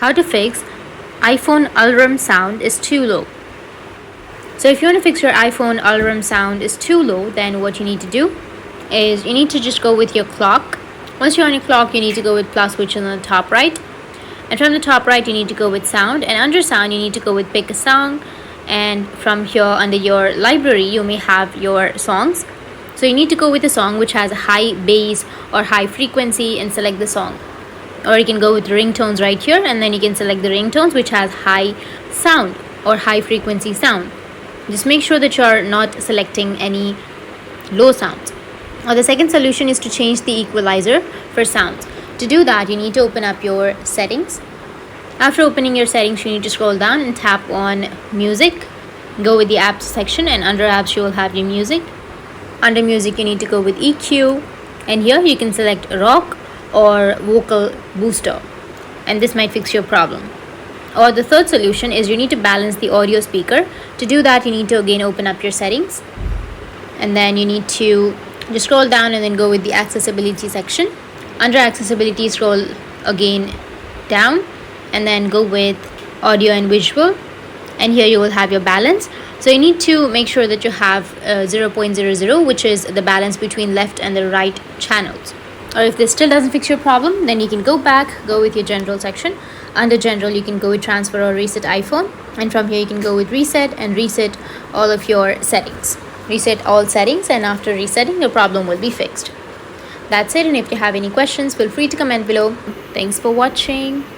how to fix iPhone alarm sound is too low. So if you want to fix your iPhone alarm sound is too low, then what you need to do is you need to just go with your clock. Once you're on your clock, you need to go with plus, which is on the top right. And from the top right, you need to go with sound. And under sound, you need to go with pick a song. And from here, under your library, you may have your songs. So you need to go with a song which has a high bass or high frequency and select the song. Or you can go with ringtones right here, and then you can select the ringtones which has high sound or high frequency sound. Just make sure that you're not selecting any low sounds. Or the second solution is to change the equalizer for sounds. To do that, you need to open up your settings. After opening your settings, you need to scroll down and tap on music. Go with the apps section, and under apps you will have your music. Under music, you need to go with EQ, and here you can select rock or vocal booster, and this might fix your problem. Or the third solution is you need to balance the audio speaker. To do that, you need to again open up your settings, and then you need to just scroll down and then go with the accessibility section. Under accessibility, scroll again down and then go with audio and visual, and here you will have your balance. So you need to make sure that you have 0.00, which is the balance between left and the right channels. Or if this still doesn't fix your problem, then you can go back, go with your general section. Under general, you can go with transfer or reset iPhone, and from here you can go with reset and reset all of your settings. Reset all settings, and after resetting, your problem will be fixed. That's it, and if you have any questions, feel free to comment below. Thanks for watching.